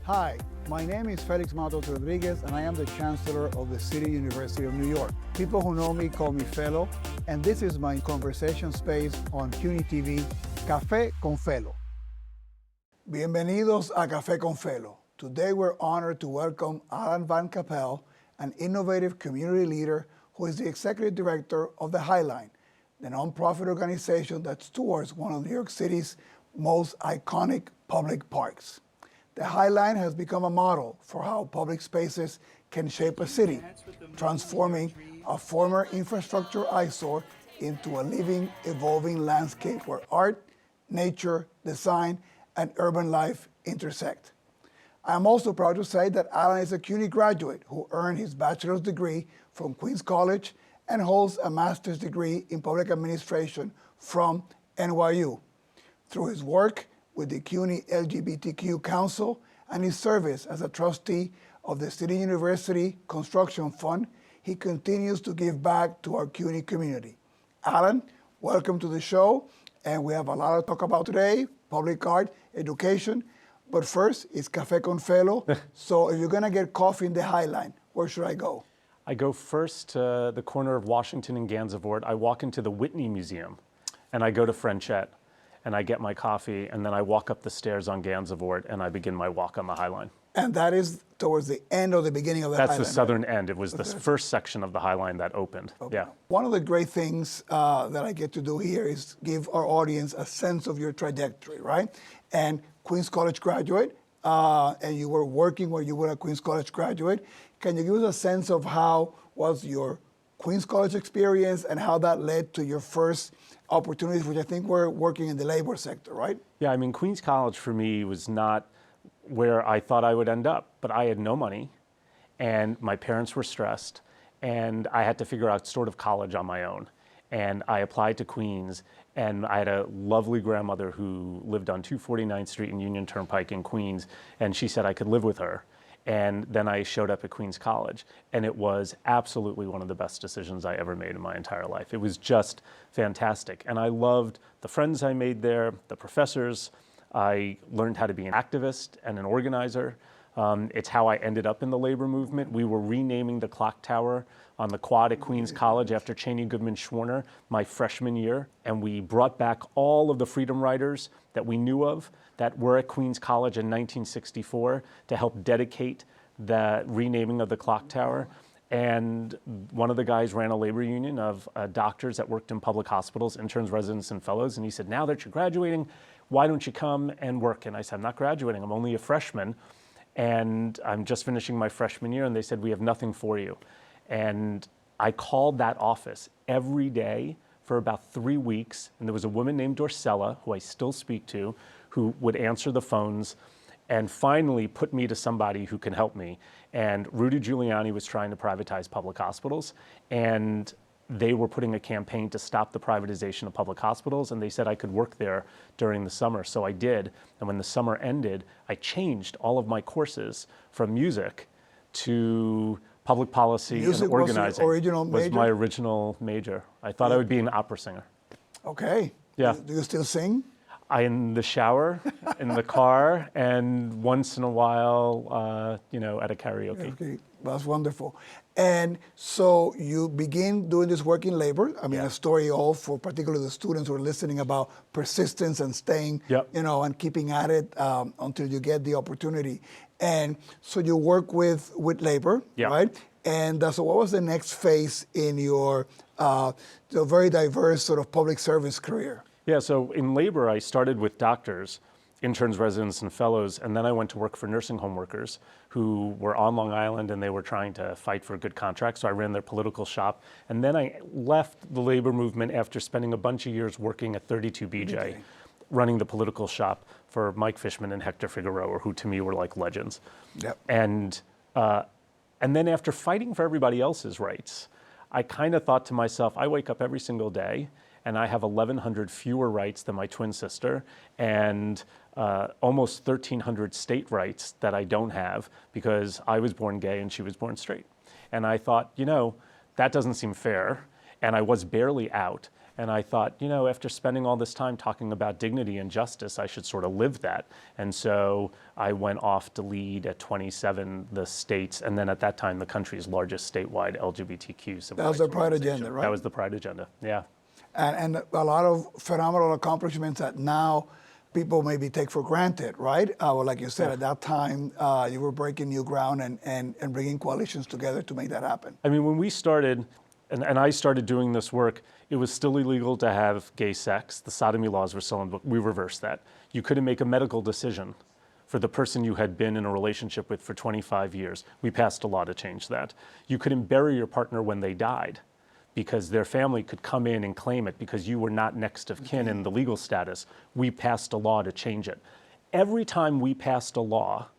Hi, my name is Felix Matos Rodríguez, and I am the Chancellor of the City University of New York. People who know me call me Felo, and this is my conversation space on CUNY TV, Café con Felo. Bienvenidos a Café con Felo. Today we're honored to welcome Alan van Capelle, an innovative community leader who is the Executive Director of the Highline, the nonprofit organization that stewards one of New York City's most iconic public parks. The Highline has become a model for how public spaces can shape a city, transforming a former infrastructure eyesore into a living, evolving landscape where art, nature, design, and urban life intersect. I'm also proud to say that Alan is a CUNY graduate who earned his bachelor's degree from Queens College and holds a master's degree in public administration from NYU. Through his work with the CUNY LGBTQ Council and his service as a trustee of the City University Construction Fund, he continues to give back to our CUNY community. Alan, welcome to the show, and we have a lot to talk about today, public art, education, but first, it's Café con Felo, so if you're gonna get coffee in the Highline, where should I go? I go first to the corner of Washington and Gansevoort. I walk into the Whitney Museum, and I go to Frenchette, and I get my coffee, and then I walk up the stairs on Gansevoort, and I begin my walk on the Highline. And that is towards the end or the beginning of the Highline? That's the southern end. It was the first section of the Highline that opened. Okay. Yeah. One of the great things that I get to do here is give our audience a sense of your trajectory, right? And Queens College graduate, and you were working where you were a Queens College graduate. Can you give us a sense of how was your Queens College experience and how that led to your first opportunities, which I think were working in the labor sector, right? Yeah, I mean, Queens College for me was not where I thought I would end up, but I had no money, and my parents were stressed, and I had to figure out sort of college on my own. And I applied to Queens, and I had a lovely grandmother who lived on 249th Street and Union Turnpike in Queens, and she said I could live with her. And then I showed up at Queens College, and it was absolutely one of the best decisions I ever made in my entire life. It was just fantastic, and I loved the friends I made there, the professors. I learned how to be an activist and an organizer. It's how I ended up in the labor movement. We were renaming the clock tower on the quad at Queens College after Cheney Goodman Schwerner my freshman year, and we brought back all of the freedom riders that we knew of that were at Queens College in 1964 to help dedicate the renaming of the clock tower. And one of the guys ran a labor union of doctors that worked in public hospitals, interns, residents, and fellows, and he said, now that you're graduating, why don't you come and work? And I said, I'm not graduating, I'm only a freshman, and I'm just finishing my freshman year. And they said, we have nothing for you. And I called that office every day for about 3 weeks, and there was a woman named Dorcella, who I still speak to, who would answer the phones and finally put me to somebody who can help me. And Rudy Giuliani was trying to privatize public hospitals, and they were putting a campaign to stop the privatization of public hospitals, and they said I could work there during the summer, so I did. And when the summer ended, I changed all of my courses from music to public policy and organizing. Was my original major. I thought I would be an opera singer. Okay. Yeah. Do you still sing? In the shower, in the car, and once in a while, at a karaoke. Okay, that's wonderful. And so you begin doing this work in labor. I mean, a story all for particularly the students who are listening about persistence and staying, and keeping at it until you get the opportunity. And so you work with labor, right? And so what was the next phase in your very diverse sort of public service career? Yeah, so in labor, I started with doctors, interns, residents, and fellows, and then I went to work for nursing home workers who were on Long Island, and they were trying to fight for a good contract, so I ran their political shop. And then I left the labor movement after spending a bunch of years working at 32 BJ, running the political shop for Mike Fishman and Hector Figueroa, who to me were like legends. Yep. And then after fighting for everybody else's rights, I kind of thought to myself, I wake up every single day, and I have 1,100 fewer rights than my twin sister, and almost 1,300 state rights that I don't have because I was born gay and she was born straight. And I thought, that doesn't seem fair, and I was barely out. And I thought, you know, after spending all this time talking about dignity and justice, I should sort of live that. And so I went off to lead at 27 the states, and then at that time, the country's largest statewide LGBTQ civil That was rights the Pride organization. Agenda, right? That was the Pride Agenda, yeah. And a lot of phenomenal accomplishments that now people maybe take for granted, right? Well, like you said, at that time, you were breaking new ground and bringing coalitions together to make that happen. I mean, when we started, and I started doing this work, it was still illegal to have gay sex. The sodomy laws were still in book. We reversed that. You couldn't make a medical decision for the person you had been in a relationship with for 25 years. We passed a law to change that. You couldn't bury your partner when they died, because their family could come in and claim it because you were not next of kin in the legal status. We passed a law to change it. Every time we passed a law,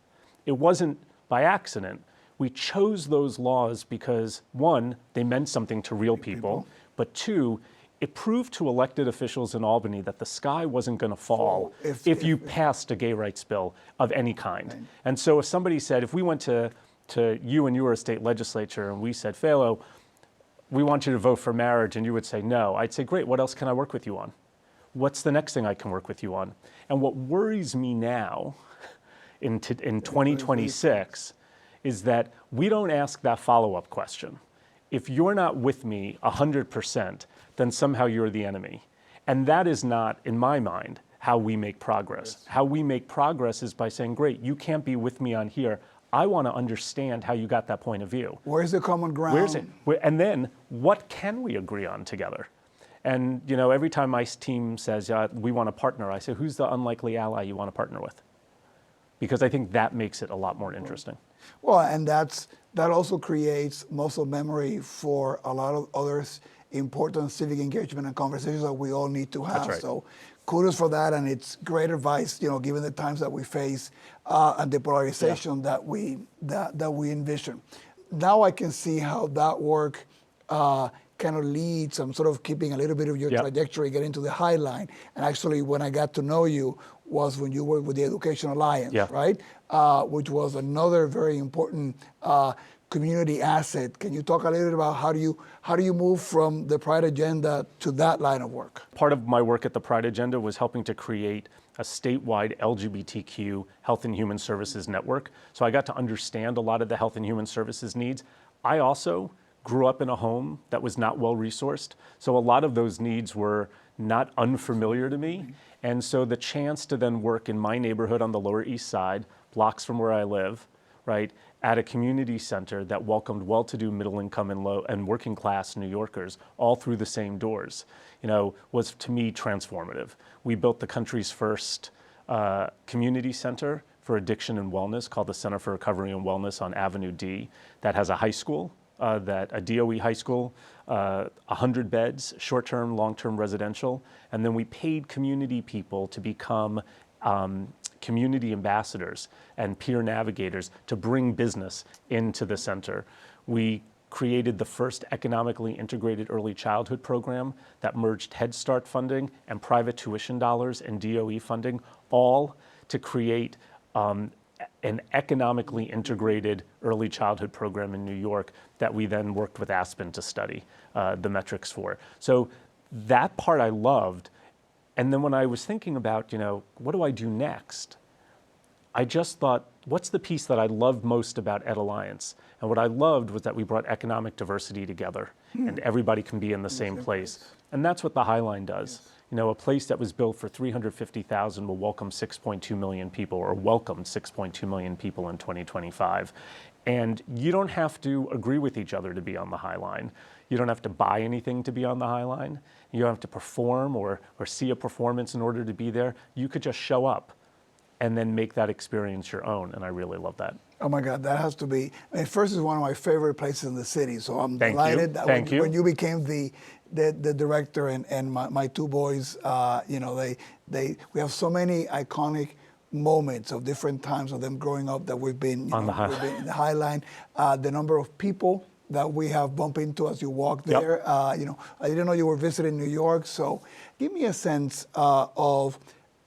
it wasn't by accident. We chose those laws because, one, they meant something to real people, but two, it proved to elected officials in Albany that the sky wasn't going to fall if you passed a gay rights bill of any kind. Right. And so if somebody said, if we went to you and you were a state legislature and we said, Felo, we want you to vote for marriage, and you would say no, I'd say, great, what else can I work with you on? What's the next thing I can work with you on? And what worries me now in 2026 is that we don't ask that follow-up question. If you're not with me 100%, then somehow you're the enemy. And that is not, in my mind, how we make progress. Yes. How we make progress is by saying, great, you can't be with me on here. I want to understand how you got that point of view. Where's the common ground? Where's it? And then what can we agree on together? And you know, every time my team says, we want to partner, I say, who's the unlikely ally you want to partner with? Because I think that makes it a lot more interesting. Well, and that also creates muscle memory for a lot of others important civic engagement and conversations that we all need to have. That's right. So kudos for that, and it's great advice, you know, given the times that we face and the polarization that we envision. Now I can see how that work kind of leads. I'm sort of keeping a little bit of your trajectory, getting to the High Line. And actually, when I got to know you was when you were with the Education Alliance, right? Which was another very important community asset. Can you talk a little bit about how do you move from the Pride Agenda to that line of work? Part of my work at the Pride Agenda was helping to create a statewide LGBTQ health and human services network. So I got to understand a lot of the health and human services needs. I also grew up in a home that was not well resourced. So a lot of those needs were not unfamiliar to me. And so the chance to then work in my neighborhood on the Lower East Side, blocks from where I live, right, at a community center that welcomed well-to-do middle-income and working-class New Yorkers all through the same doors, you know, was to me transformative. We built the country's first community center for addiction and wellness called the Center for Recovery and Wellness on Avenue D that has a high school, a DOE high school, 100 beds, short-term, long-term residential, and then we paid community people to become community ambassadors and peer navigators to bring business into the center. We created the first economically integrated early childhood program that merged Head Start funding and private tuition dollars and DOE funding, all to create an economically integrated early childhood program in New York that we then worked with Aspen to study the metrics for. So that part I loved. And then when I was thinking about, you know, what do I do next? I just thought, what's the piece that I loved most about Ed Alliance? And what I loved was that we brought economic diversity together and everybody can be in the same place. And that's what the High Line does. Yes. You know, a place that was built for 350,000 will welcome 6.2 million people, or welcomed 6.2 million people in 2025. And you don't have to agree with each other to be on the High Line. You don't have to buy anything to be on the High Line. You don't have to perform or see a performance in order to be there. You could just show up and then make that experience your own, and I really love that. Oh my God, that has to be, I mean, first is one of my favorite places in the city, so I'm delighted that when you became the director and my two boys, you know, we have so many iconic moments of different times of them growing up that we've been, in the High Line, the number of people that we have bumped into as you walk there. You know, I didn't know you were visiting New York, so give me a sense of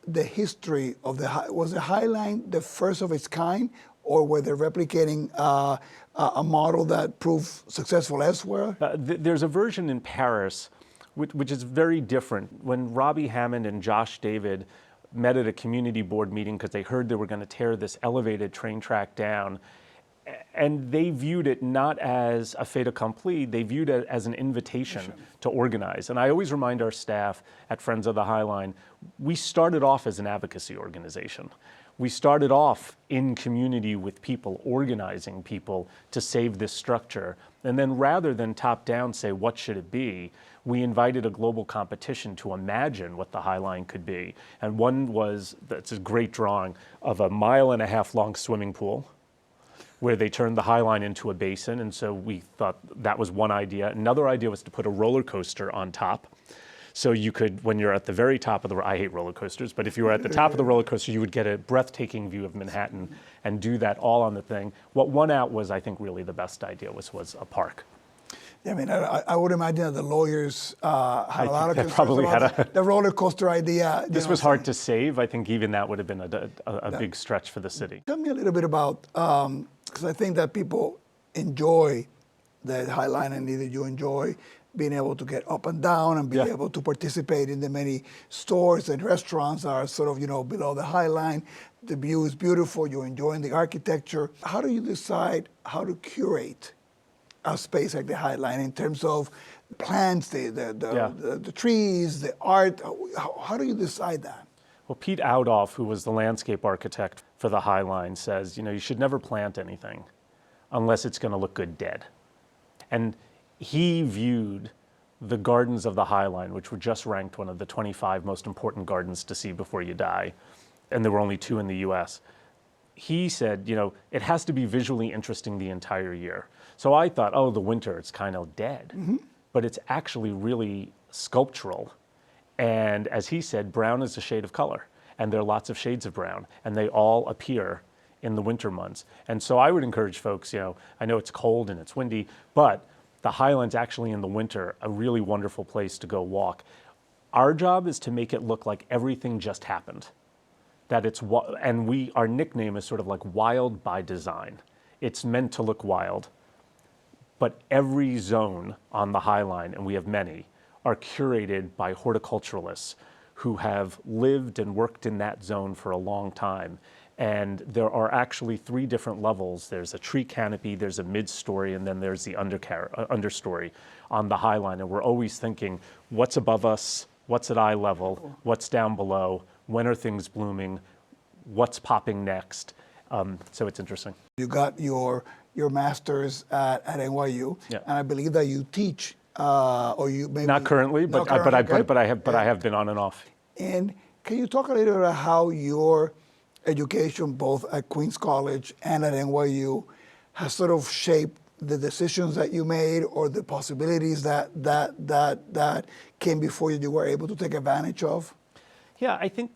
the history of was the High Line the first of its kind, or were they replicating a model that proved successful elsewhere? There's a version in Paris which is very different. When Robbie Hammond and Josh David met at a community board meeting because they heard they were going to tear this elevated train track down, and they viewed it not as a fait accompli, they viewed it as an invitation to organize. And I always remind our staff at Friends of the High Line, we started off as an advocacy organization. We started off in community with people, organizing people to save this structure. And then rather than top down say, what should it be? We invited a global competition to imagine what the High Line could be. And one was, that's a great drawing of a 1.5 mile long swimming pool, where they turned the High Line into a basin. And so we thought that was one idea. Another idea was to put a roller coaster on top. So you could, when you're at the very top of the, I hate roller coasters, but if you were at the top of the roller coaster, you would get a breathtaking view of Manhattan and do that all on the thing. What won out was, I think, really the best idea was a park. Yeah, I mean, I would imagine that the lawyers had a lot of concerns probably about had the roller coaster idea. This was hard to save. I think even that would have been a big stretch for the city. Tell me a little bit about, because I think that people enjoy the High Line, and either you enjoy being able to get up and down and be able to participate in the many stores and restaurants that are sort of, below the High Line. The view is beautiful. You're enjoying the architecture. How do you decide how to curate a space like the High Line in terms of plants, the trees, the art? How do you decide that? Well, Pete Oudoff, who was the landscape architect for the High Line, says, you should never plant anything unless it's going to look good dead. And he viewed the gardens of the High Line, which were just ranked one of the 25 most important gardens to see before you die, and there were only 2 in the US. He said, it has to be visually interesting the entire year. So I thought, oh, the winter, it's kind of dead. Mm-hmm. But it's actually really sculptural. And as he said, brown is a shade of color. And there are lots of shades of brown. And they all appear in the winter months. And so I would encourage folks, I know it's cold and it's windy, but the High Line's actually in the winter a really wonderful place to go walk. Our job is to make it look like everything just happened. That it's, and our nickname is sort of like wild by design. It's meant to look wild. But every zone on the High Line, and we have many, are curated by horticulturalists who have lived and worked in that zone for a long time. And there are actually 3 different levels. There's a tree canopy, there's a mid-story, and then there's the understory on the High Line. And we're always thinking, what's above us? What's at eye level? What's down below? When are things blooming? What's popping next? So it's interesting. You got your master's at NYU, and I believe that you teach, or you maybe not currently, but I have been on and off. And can you talk a little bit about how your education, both at Queens College and at NYU, has sort of shaped the decisions that you made, or the possibilities that came before you were able to take advantage of? Yeah, I think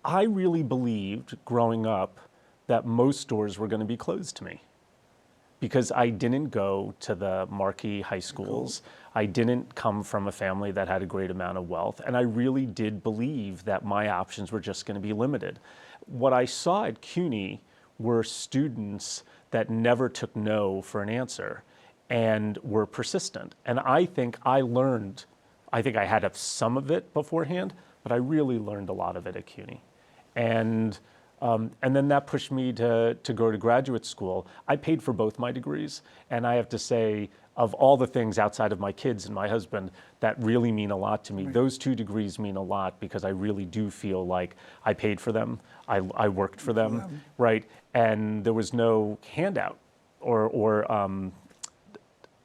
I really believed growing up that most doors were going to be closed to me, because I didn't go to the marquee high schools. I didn't come from a family that had a great amount of wealth, and I really did believe that my options were just going to be limited. What I saw at CUNY were students that never took no for an answer and were persistent. And I think I had some of it beforehand, but I really learned a lot of it at CUNY. And then that pushed me to go to graduate school. I paid for both my degrees, and I have to say, of all the things outside of my kids and my husband that really mean a lot to me, those 2 degrees mean a lot, because I really do feel like I paid for them, I worked for them, right? And there was no handout, or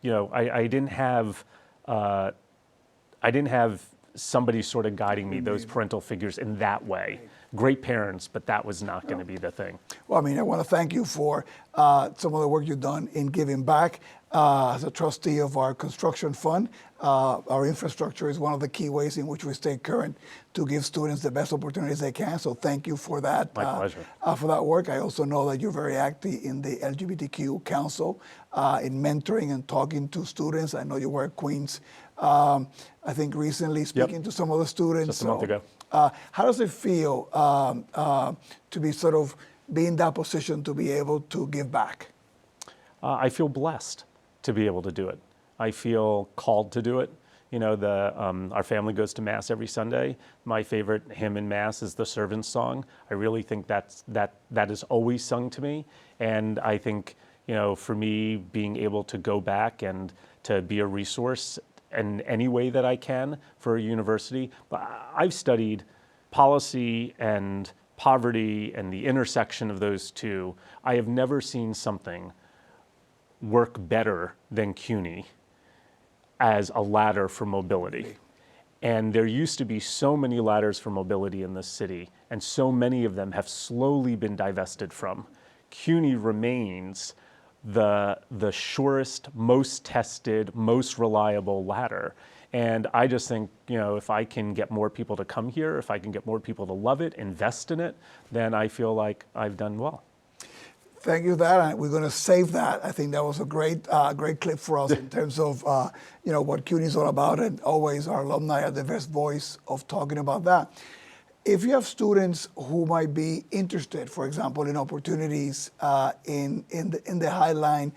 I didn't have somebody sort of guiding me, those parental figures in that way. Great parents, but that was not going to be the thing. Well, I want to thank you for some of the work you've done in giving back. As a trustee of our construction fund, our infrastructure is one of the key ways in which we stay current to give students the best opportunities they can. So thank you for that. My pleasure. For that work. I also know that you're very active in the LGBTQ Council, in mentoring and talking to students. I know you were at Queens, I think recently, speaking to some of the students. Just a month ago. How does it feel to be sort of be in that position to be able to give back? I feel blessed to be able to do it. I feel called to do it. Our family goes to Mass every Sunday. My favorite hymn in Mass is the Servant's Song. I really think that is always sung to me. And I think, for me, being able to go back and to be a resource in any way that I can for a university. But I've studied policy and poverty and the intersection of those two. I have never seen something work better than CUNY as a ladder for mobility. And there used to be so many ladders for mobility in this city, and so many of them have slowly been divested from. CUNY remains the surest, most tested, most reliable ladder. And I just think, if I can get more people to come here, if I can get more people to love it, invest in it, then I feel like I've done well. Thank you for that, and we're going to save that. I think that was a great clip for us in terms of what CUNY is all about, and always our alumni are the best voice of talking about that. If you have students who might be interested, for example, in opportunities in the Highline,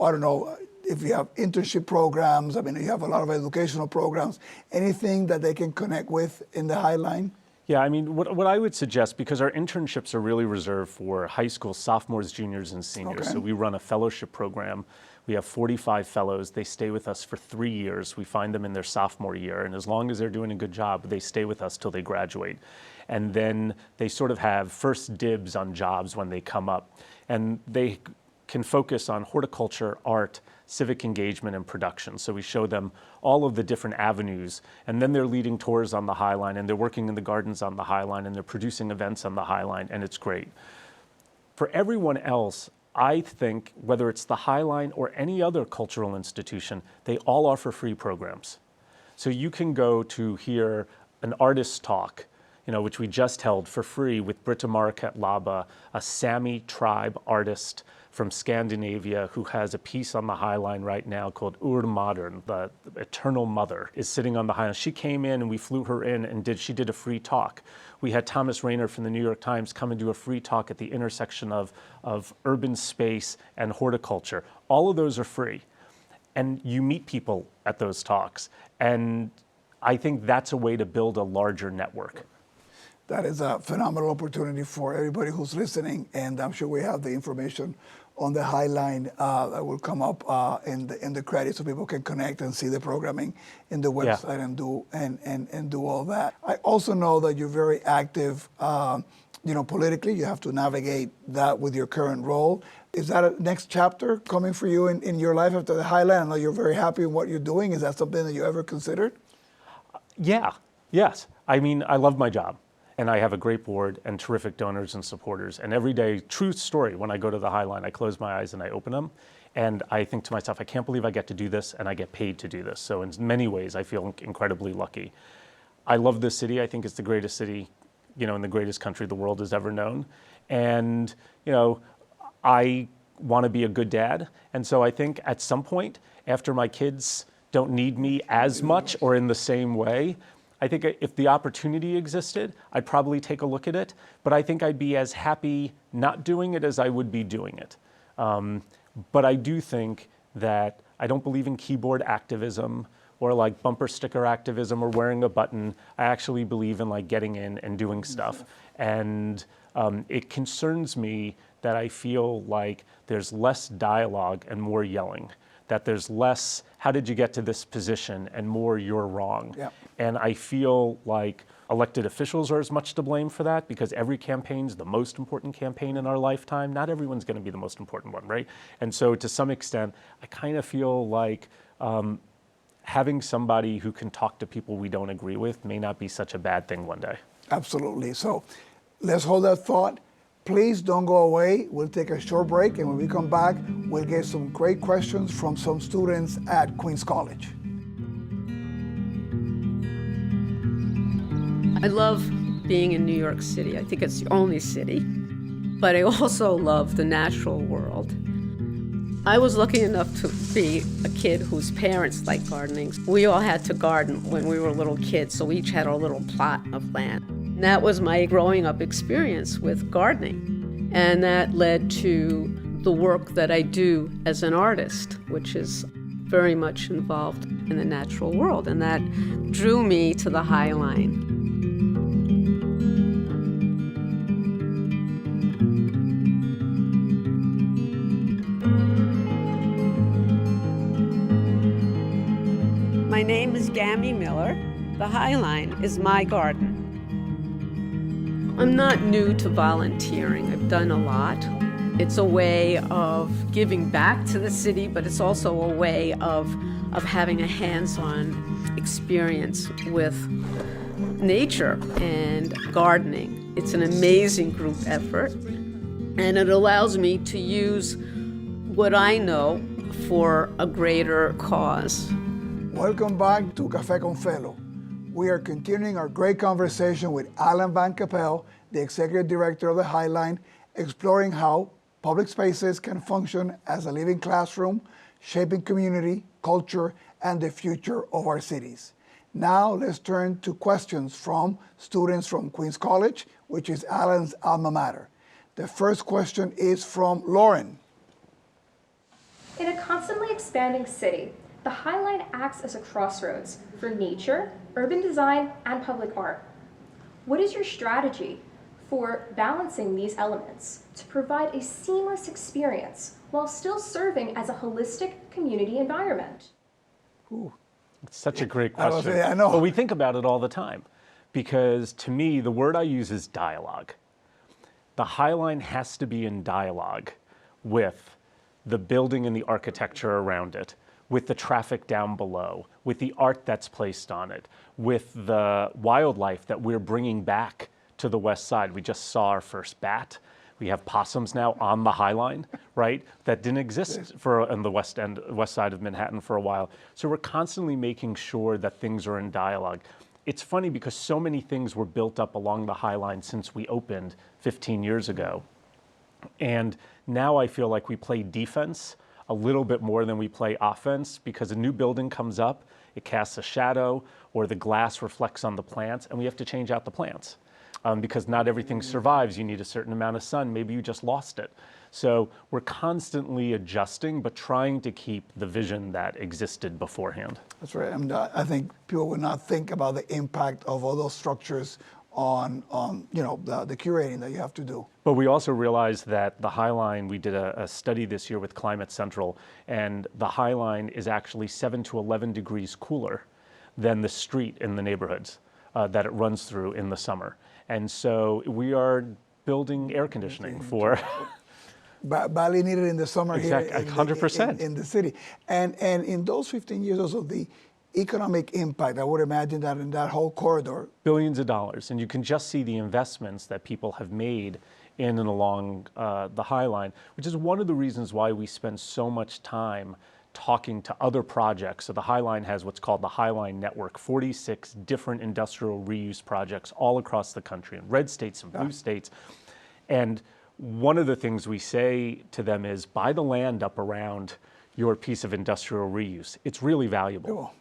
I don't know if you have internship programs. I mean, you have a lot of educational programs. Anything that they can connect with in the Highline? Yeah, I mean, what I would suggest, because our internships are really reserved for high school sophomores, juniors, and seniors. Okay. So we run a fellowship program. We have 45 fellows. They stay with us for 3 years. We find them in their sophomore year. And as long as they're doing a good job, they stay with us till they graduate. And then they sort of have first dibs on jobs when they come up. And they can focus on horticulture, art, civic engagement, and production. So we show them all of the different avenues, and then they're leading tours on the Highline, and they're working in the gardens on the Highline, and they're producing events on the Highline, and it's great. For everyone else, I think, whether it's the Highline or any other cultural institution, they all offer free programs. So you can go to hear an artist talk, which we just held for free with Britta Marquette Laba, a Sami tribe artist from Scandinavia who has a piece on the Highline right now called Ur-Modern, the Eternal Mother, is sitting on the Highline. She came in and we flew her in and she did a free talk. We had Thomas Rayner from the New York Times come and do a free talk at the intersection of urban space and horticulture. All of those are free. And you meet people at those talks. And I think that's a way to build a larger network. That is a phenomenal opportunity for everybody who's listening, and I'm sure we have the information on the Highline that will come up in the credits so people can connect and see the programming in the website and do all that. I also know that you're very active, politically. You have to navigate that with your current role. Is that a next chapter coming for you in your life after the Highline? I know you're very happy in what you're doing. Is that something that you ever considered? Yes. I mean, I love my job. And I have a great board and terrific donors and supporters. And every day, true story, when I go to the Highline, I close my eyes and I open them. And I think to myself, I can't believe I get to do this and I get paid to do this. So in many ways, I feel incredibly lucky. I love this city. I think it's the greatest city, in the greatest country the world has ever known. And, I want to be a good dad. And so I think at some point, after my kids don't need me as much or in the same way, I think if the opportunity existed, I'd probably take a look at it, but I think I'd be as happy not doing it as I would be doing it. But I do think that I don't believe in keyboard activism or like bumper sticker activism or wearing a button. I actually believe in like getting in and doing stuff. And it concerns me that I feel like there's less dialogue and more yelling. That there's less, how did you get to this position, and more, you're wrong. Yep. And I feel like elected officials are as much to blame for that, because every campaign's the most important campaign in our lifetime. Not everyone's going to be the most important one, right? And so to some extent, I kind of feel like having somebody who can talk to people we don't agree with may not be such a bad thing one day. Absolutely. So let's hold that thought. Please don't go away. We'll take a short break, and when we come back, we'll get some great questions from some students at Queens College. I love being in New York City. I think it's the only city, but I also love the natural world. I was lucky enough to be a kid whose parents liked gardening. We all had to garden when we were little kids, so we each had our little plot of land. And that was my growing up experience with gardening. And that led to the work that I do as an artist, which is very much involved in the natural world, and that drew me to the High Line. My name is Gammy Miller. The High Line is my garden. I'm not new to volunteering. I've done a lot. It's a way of giving back to the city, but it's also a way of having a hands-on experience with nature and gardening. It's an amazing group effort, and it allows me to use what I know for a greater cause. Welcome back to Café con Felo. We are continuing our great conversation with Alan van Capelle, the Executive Director of the High Line, exploring how public spaces can function as a living classroom, shaping community, culture, and the future of our cities. Now let's turn to questions from students from Queens College, which is Alan's alma mater. The first question is from Lauren. In a constantly expanding city, the High Line acts as a crossroads for nature, urban design, and public art. What is your strategy for balancing these elements to provide a seamless experience while still serving as a holistic community environment? Ooh, it's such a great question. I know. But we think about it all the time, because to me, the word I use is dialogue. The High Line has to be in dialogue with the building and the architecture around it, with the traffic down below, with the art that's placed on it, with the wildlife that we're bringing back to the west side. We just saw our first bat. We have possums now on the High Line, right? That didn't exist on the west side of Manhattan for a while. So we're constantly making sure that things are in dialogue. It's funny because so many things were built up along the High Line since we opened 15 years ago. And now I feel like we play defense a little bit more than we play offense, because a new building comes up, it casts a shadow, or the glass reflects on the plants, and we have to change out the plants. Because not everything survives. You need a certain amount of sun. Maybe you just lost it. So we're constantly adjusting, but trying to keep the vision that existed beforehand. That's right. I think people would not think about the impact of all those structures on the curating that you have to do. But we also realized that the High Line, we did a study this year with Climate Central, and the High Line is actually 7 to 11 degrees cooler than the street in the neighborhoods that it runs through in the summer. And so we are building air conditioning for... badly needed in the summer here 100%. in the city. And in those 15 years also, the economic impact, I would imagine that in that whole corridor. Billions of dollars. And you can just see the investments that people have made in and along the High Line, which is one of the reasons why we spend so much time talking to other projects. So the High Line has what's called the High Line Network, 46 different industrial reuse projects all across the country in red states and blue states. And one of the things we say to them is, buy the land up around your piece of industrial reuse. It's really valuable. Cool.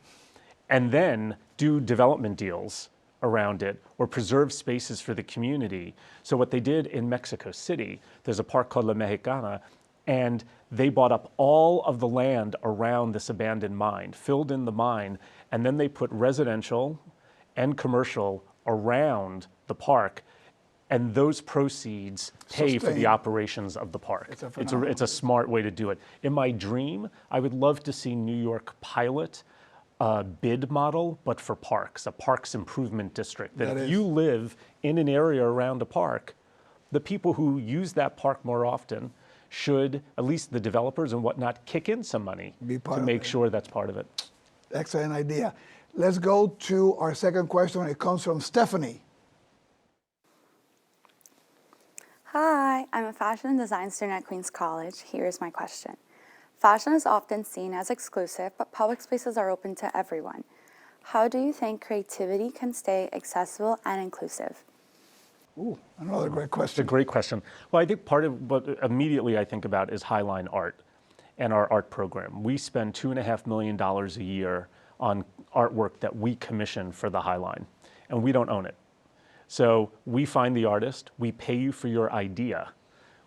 And then do development deals around it or preserve spaces for the community. So what they did in Mexico City, there's a park called La Mexicana, and they bought up all of the land around this abandoned mine, filled in the mine, and then they put residential and commercial around the park, and those proceeds pay for the operations of the park. It's a smart way to do it. In my dream, I would love to see New York pilot a bid model, but for parks, a parks improvement district. That if you live in an area around a park, the people who use that park more often should, at least the developers and whatnot, kick in some money to make sure that's part of it. Excellent idea. Let's go to our second question. It comes from Stephanie. Hi, I'm a fashion and design student at Queens College. Here's my question. Fashion is often seen as exclusive, but public spaces are open to everyone. How do you think creativity can stay accessible and inclusive? Ooh, another great question. It's a great question. Well, I think part of what immediately I think about is High Line Art and our art program. We spend $2.5 million a year on artwork that we commission for the High Line, and we don't own it. So we find the artist, we pay you for your idea,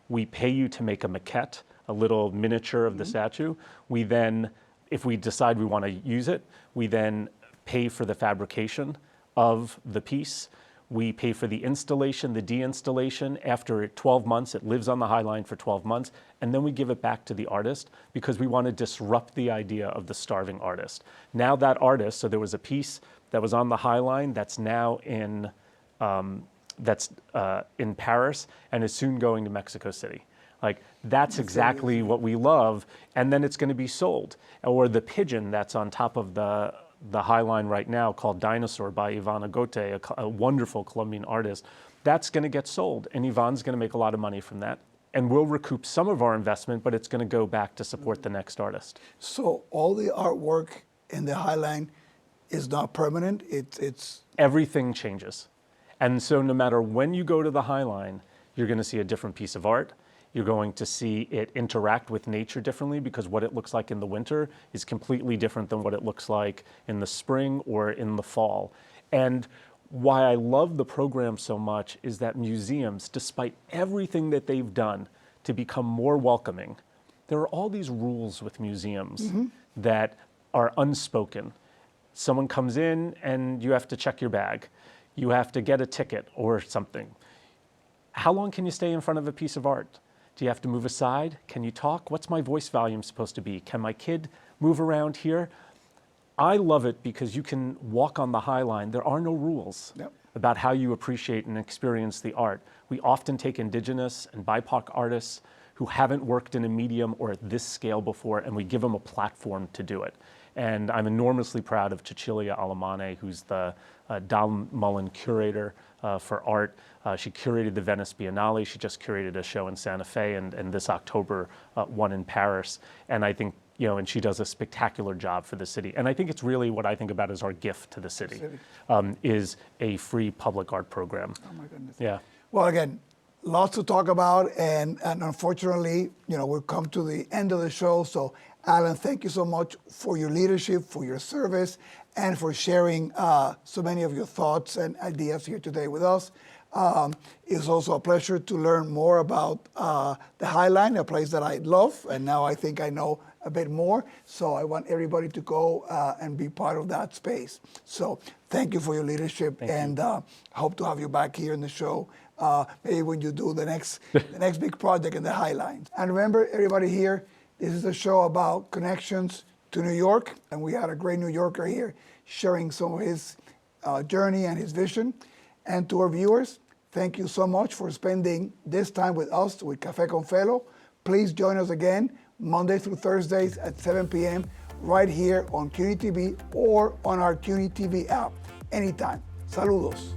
we pay you to make a maquette, a little miniature of the statue. We then if we decide we want to use it, we then pay for the fabrication of the piece. We pay for the installation, the de-installation. After 12 months, it lives on the High Line for 12 months, and then we give it back to the artist because we want to disrupt the idea of the starving artist. Now that artist, so there was a piece that was on the High Line that's now in Paris and is soon going to Mexico City. Like, that's exactly what we love, and then it's going to be sold. Or the pigeon that's on top of the High Line right now, called Dinosaur by Ivana Gote, a wonderful Colombian artist, that's going to get sold, and Yvonne's going to make a lot of money from that. And we'll recoup some of our investment, but it's going to go back to support the next artist. So all the artwork in the High Line is not permanent? It's Everything changes. And so no matter when you go to the High Line, you're going to see a different piece of art. You're going to see it interact with nature differently, because what it looks like in the winter is completely different than what it looks like in the spring or in the fall. And why I love the program so much is that museums, despite everything that they've done to become more welcoming, there are all these rules with museums that are unspoken. Someone comes in and you have to check your bag. You have to get a ticket or something. How long can you stay in front of a piece of art? Do you have to move aside? Can you talk? What's my voice volume supposed to be? Can my kid move around here? I love it because you can walk on the High Line. There are no rules about how you appreciate and experience the art. We often take indigenous and BIPOC artists who haven't worked in a medium or at this scale before, and we give them a platform to do it. And I'm enormously proud of Cecilia Alemane, who's the Don Mullen curator for art. She curated the Venice Biennale. She just curated a show in Santa Fe, and this October, one in Paris. And I think, and she does a spectacular job for the city. And I think it's really what I think about as our gift to the city, is a free public art program. Oh my goodness. Yeah. Well, again, lots to talk about, and unfortunately, we've come to the end of the show. So, Alan, thank you so much for your leadership, for your service, and for sharing so many of your thoughts and ideas here today with us. It's also a pleasure to learn more about the High Line, a place that I love, and now I think I know a bit more. So I want everybody to go and be part of that space. So thank you for your leadership, and hope to have you back here in the show. Maybe when you do the next big project in the High Line. And remember, everybody here, this is a show about connections to New York, and we had a great New Yorker here sharing some of his journey and his vision. And to our viewers, thank you so much for spending this time with us with Café con Felo. Please join us again Monday through Thursdays at 7 p.m. right here on CUNY TV or on our CUNY TV app anytime. Saludos.